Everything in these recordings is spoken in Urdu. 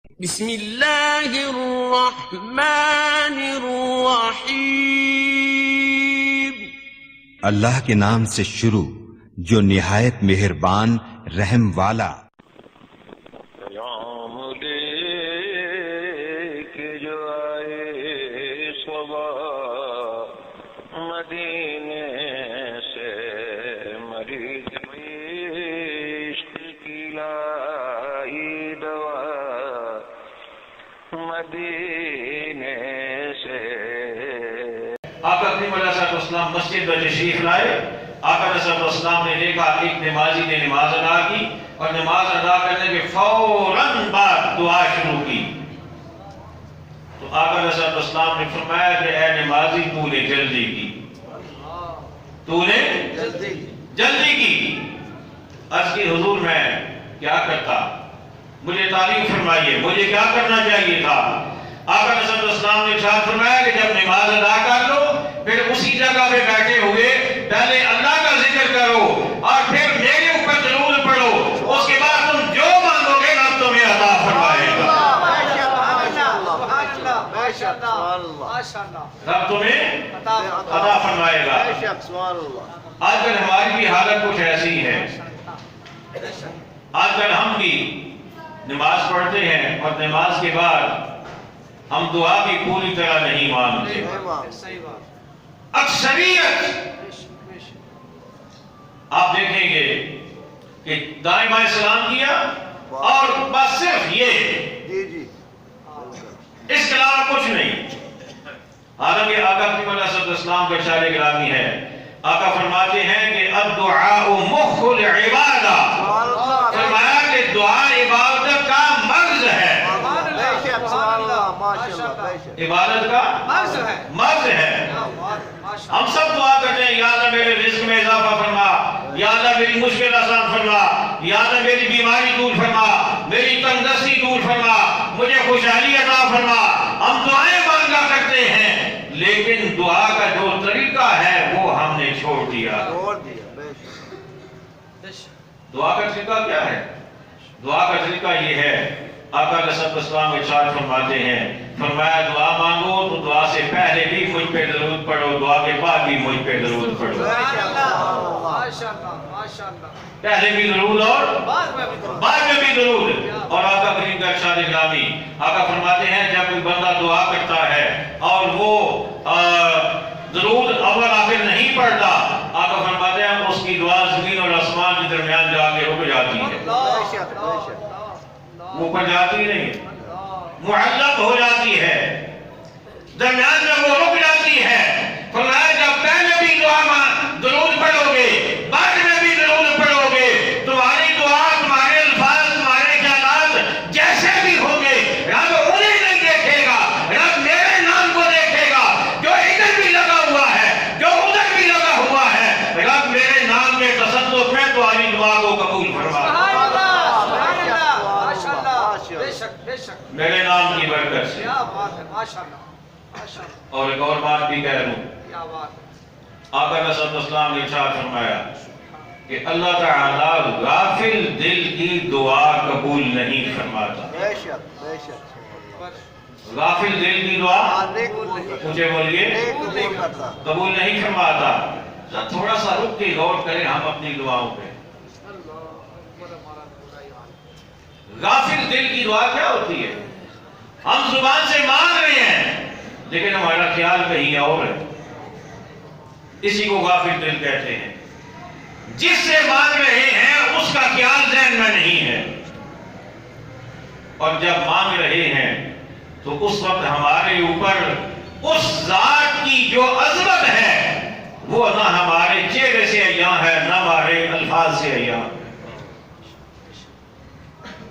بسم اللہ الرحمن الرحیم. اللہ کے نام سے شروع جو نہایت مہربان رحم والا. پیام لے کے جو آئے صبا مدینے سے مریض عشق کی لائی دوا مدینے سے. آقا کریم علیہ السلام مسجد میں تشریف لائے. آقا علیہ السلام نے دیکھا ایک نمازی نے نماز ادا کی اور نماز ادا کرنے کے فوراً بعد دعا شروع کی. تو آقا علیہ السلام نے فرمایا کہ اے نمازی تو نے جلدی کی. تو نے جلدی کی. عرض کی حضور میں کیا کرتا, مجھے تعلیم فرمائیے, مجھے کیا کرنا چاہیے تھا. آقا علیہ السلام نے ارشاد فرمایا کہ جب نماز ادا کر لو پھر اسی جگہ پہ بیٹھے ہوئے پہلے اللہ کا ذکر کرو اور پھر میرے اوپر درود پڑھو. اس کے بعد تم جو مانگو گے رب تمہیں عطا فرمائے گا. رب تمہیں عطا فرمائے گا. آج کل ہماری بھی حالت کچھ ایسی ہے. آج کل ہم بھی نماز پڑھتے ہیں اور نماز کے بعد ہم دعا بھی پوری طرح نہیں مانتے. اکثریت آپ دیکھیں گے کہ دائیں بائیں سلام کیا اور بس صرف یہ, اس کے علاوہ کچھ نہیں. حالانکہ آقا کریم علیہ السلام کا ارشاد گرامی ہے. آقا فرماتے ہیں کہ الدعاء مخ العبادہ. فرمایا کہ دعا عبادت کا مغز ہے. عبادت کا مغز ہے. ہم سب دعا کرتے ہیں یا اللہ میرے رزق میں اضافہ فرما, یا اللہ میری مشکل آسان فرما, یا اللہ میری بیماری دور فرما, میری تنگدستی دور فرما, مجھے خوشحالی عطا فرما. ہم دعائیں مانگا کرتے ہیں لیکن دعا کا جو طریقہ ہے وہ ہم نے چھوڑ دیا. دعا کا طریقہ کیا ہے؟ دعا کا طریقہ یہ ہے. آقا علیہ السلام ارشاد فرماتے ہیں, فرمایا دعا مانگو تو دعا سے پہلے بھی مجھ پہ درود پڑھو, دعا کے بعد بھی مجھ پہ درود پڑھو. پہلے بھی درود اور بعد میں بھی درود. اور آقا کریم کا ارشاد گرامی, آقا فرماتے ہیں جب کوئی بندہ دعا کرتا ہے اور وہ درود اول آخر نہیں پڑھتا, آقا فرماتے ہیں اس کی دعا زمین اور آسمان کے درمیان جا کے رک جاتی ہے. اوپر جاتی نہیں, معلق ہو جاتی ہے, درمیان میں وہ رک جاتی ہے. فرمایا جب پہلے بھی دعا درود پڑھو گے بعد میں بھی درود پڑھو گے, تمہاری دعا, تمہارے الفاظ, تمہارے خیالات جیسے بھی ہوں گے رب انہیں نہیں دیکھے گا, رب میرے نام کو دیکھے گا. جو ادھر بھی لگا ہوا ہے, جو ادھر بھی لگا ہوا ہے, رب میرے نام کے تصدق میں تمہاری دعا کو قبول فرما. میرے نام کی برکت سے. اور ایک اور بات بھی کہہ لوں, آقا علیہ السلام نے ارشاد فرمایا کہ اللہ تعالیٰ غافل دل کی دعا قبول نہیں فرماتا. غافل دل کی دعا مجھے بولیے قبول نہیں فرماتا. تھوڑا سا رک کے غور کریں ہم اپنی دعاؤں پہ. غافل دل کی دعا کیا ہوتی ہے؟ ہم زبان سے مانگ رہے ہیں لیکن ہمارا خیال کہیں اور ہے. اسی کو غافل دل کہتے ہیں. جس سے مانگ رہے ہیں اس کا خیال ذہن میں نہیں ہے, اور جب مانگ رہے ہیں تو اس وقت ہمارے اوپر اس ذات کی جو عظمت ہے وہ نہ ہمارے چہرے سے عیاں ہے نہ ہمارے الفاظ سے عیاں.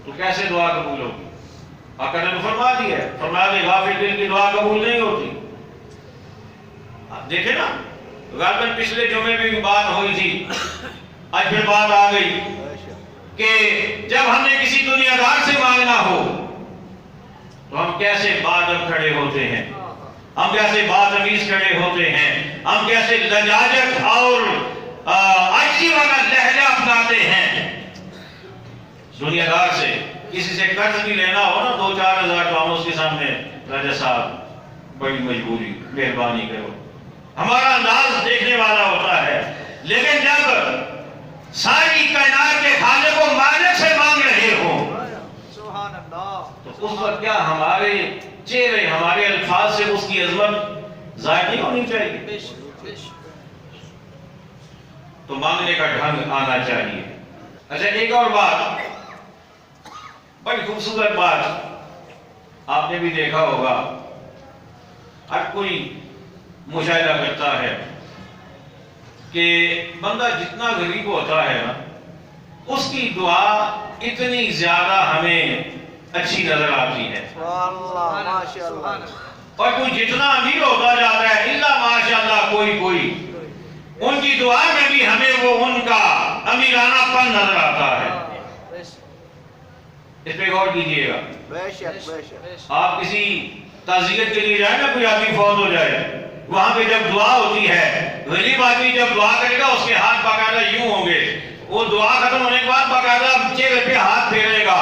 تو کیسے دعا قبول ہوگی؟ آقا نے فرما دیا ہے, فرمایا کہ غافل دل کی دعا قبول نہیں ہوتی. آپ دیکھیں نا, غالباً پچھلے جمعے میں بھی بات ہوئی تھی, آج پھر بات آ گئی کہ جب ہم نے کسی دنیا دار سے مانگنا ہو تو ہم کیسے بادب کھڑے ہوتے ہیں, ہم کیسے بادامیز کھڑے ہوتے ہیں, ہم کیسے لجاجت اور عاجزی والا لہجہ اپناتے ہیں. دنیا دار سے کسی سے قرض بھی لینا ہو نا 2-4 ہزار تو ہم اس کے سامنے راجہ صاحب بڑی مجبوری مہربانی کرو، ہمارا انداز دیکھنے والا ہوتا ہے. لیکن جب ساری کائنات کے خالق و مالک سے مانگ رہے ہو سبحان اللہ تو اس وقت کیا ہمارے چہرے ہمارے الفاظ سے اس کی عظمت ظاہر نہیں ہونی چاہیے؟ بے شک بے شک تو مانگنے کا ڈھنگ آنا چاہیے. اچھا ایک اور بات، بڑی خوبصورت بات آپ نے بھی دیکھا ہوگا، ہر کوئی مشاہدہ کرتا ہے کہ بندہ جتنا غریب ہوتا ہے نا اس کی دعا اتنی زیادہ ہمیں اچھی نظر آتی ہے، اللہ ماشاء اللہ اور کوئی جتنا امیر ہوتا جاتا ہے الا ماشاء اللہ کوئی ان کی دعا میں بھی ہمیں وہ ان کا امیرانہ پن نظر آتا ہے. اس پہ غور کیجئے گا. بے شک بے شک آپ کسی تعزیت کے لیے جائیں نا، کوئی آدمی فوت ہو جائے، وہاں پہ جب دعا ہوتی ہے، غریب آدمی جب دعا کرے گا اس کے ہاتھ باقاعدہ یوں ہوں گے، وہ دعا ختم ہونے کے بعد باقاعدہ چہرے پہ ہاتھ پھیرے گا،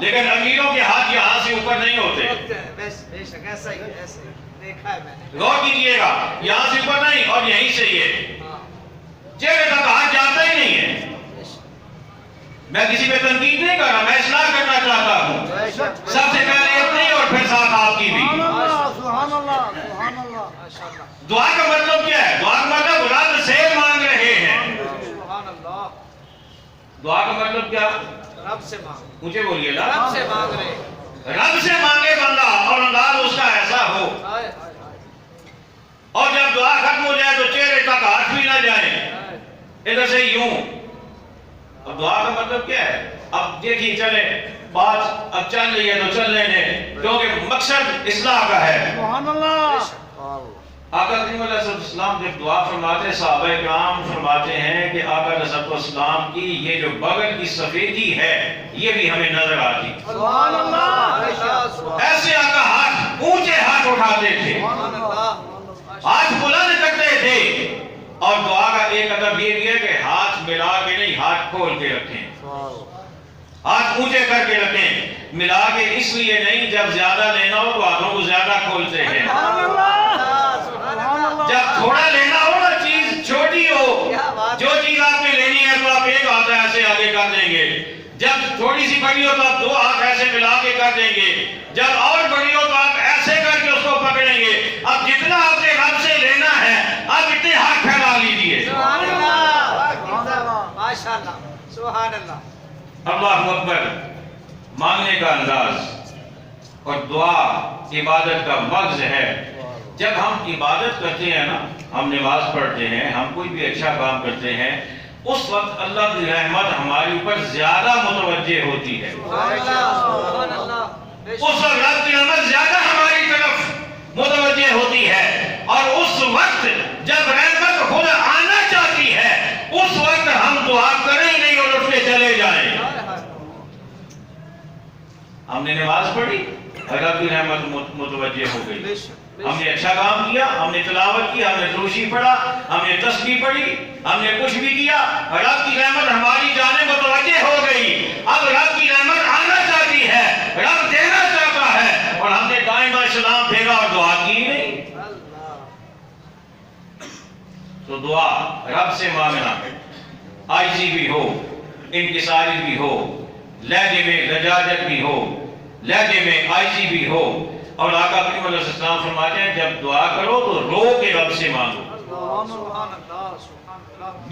لیکن امیروں کے ہاتھ یہاں سے اوپر نہیں ہوتے. بے شک ایسا ہی دیکھا ہے میں نے. غور کیجئے گا، یہاں سے اوپر نہیں اور یہیں سے یہ چہرے تک ہاتھ جاتا ہی نہیں ہے. میں کسی پہ تنقید نہیں کر رہا، میں اصلاح کرنا چاہتا ہوں، سب سے پہلے اپنی اور پھر ساتھ آپ کی بھی. سبحان اللہ سبحان اللہ ماشاء اللہ. دعا کا مطلب کیا ہے؟ دعا کا مطلب رب سے مانگ رہے ہیں. سبحان اللہ. دعا کا مطلب کیا؟ رب سے مانگ، مجھے بولیے نا، رب سے مانگ رہے. رب سے مانگے بندہ اور انداز اس کا ایسا ہو، ہائے اور جب دعا ختم ہو جائے تو چہرے تک ہاتھ بھی نہ جائیں، ادھر سے یوں. اب دعا کا مطلب کیا ہے؟ اب دیکھیے چلے بات اب چل رہی ہے تو چل رہے ہیں، کیونکہ مقصد اصلاح کا ہے. سبحان اللہ. آقا کریم علیہ السلام جب دعا فرماتے، صحابہ کرام فرماتے ہیں کہ آقا علیہ السلام کی یہ جو بغل کی سفیدی ہے یہ بھی ہمیں نظر آتی. سبحان اللہ. ایسے آقا ہاتھ اونچے ہاتھ اٹھاتے تھے، سبحان اللہ. ہاتھ بلند کرتے تھے، اور دعا کا ایک ادب یہ بھی ہے کہ ہاتھ ملا کے نہیں، ہاتھ کھول کے رکھیں، ہاتھ اونچے کر کے رکھیں. ملا کے اس لیے نہیں، جب زیادہ لینا ہو تو ہاتھوں کو زیادہ کھولتے ہیں، جب تھوڑا لینا ہو نا، چیز چھوٹی ہو، جو چیز آپ نے لینی ہے تو آپ ایک ہاتھ ایسے آگے کر دیں گے، جب تھوڑی سی بڑی ہو تو آپ 2 ہاتھ ایسے ملا کے کر دیں گے، جب اور بڑی ہو تو آپ ایسے کر کے اس کو پکڑیں گے. اب جتنا آپ نے رب سے لینا ہے آپ اتنے ہاتھ پھیلا لیجئے. سبحان اللہ ماشاء اللہ. سبحان اللہ. اللہ اکبر. مانگنے کا انداز اور دعا عبادت کا مغز ہے. جب ہم عبادت کرتے ہیں نا، ہم نماز پڑھتے ہیں، ہم کوئی بھی اچھا کام کرتے ہیں، اس وقت اللہ کی رحمت ہمارے اوپر زیادہ متوجہ ہوتی ہے. سبحان اللہ. اس وقت رب کی رحمت زیادہ ہماری طرف متوجہ ہوتی ہے، اور اس وقت جب رحمت خود آنا چاہتی ہے اس وقت ہم دعا کریں ہی نہیں اور اٹھ کے چلے جائیں. ہم نے نماز پڑھی، رب کی رحمت متوجہ ہو گئی. ہم نے اچھا کام کیا، ہم نے تلاوت کی، ہم نے دروشی پڑھا، ہم نے تسبیح پڑھی، ہم نے کچھ بھی کیا، رب کی رحمت ہماری جانب متوجہ ہو گئی. اب رب کی رحمت آنا چاہتی ہے، رب دینا چاہتا ہے، اور ہم نے دائیں بائیں سلام پھیرا اور دعا کی نہیں. تو دعا رب سے مانگنا عاجزی بھی ہو، انکساری بھی ہو، لہجے میں لجاجت بھی ہو، لہجے میں عاجزی بھی ہو. اور آقا کریم علیہ السلام فرماتے ہیں جب دعا کرو تو رو کے رب سے مانگو،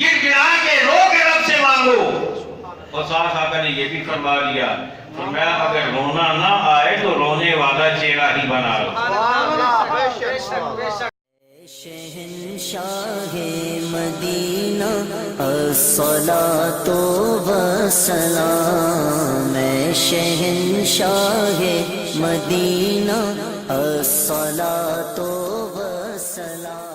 گر گرا کے رو کے رب سے مانگو. اور ساتھ آقا نے یہ بھی فرما دیا، فرمایا اگر رونا نہ آئے تو رونے والا چہرہ ہی بنا لو. شہنشاہ مدینہ الصلاۃ والسلام، شہنشاہ مدینہ الصلاۃ والسلام.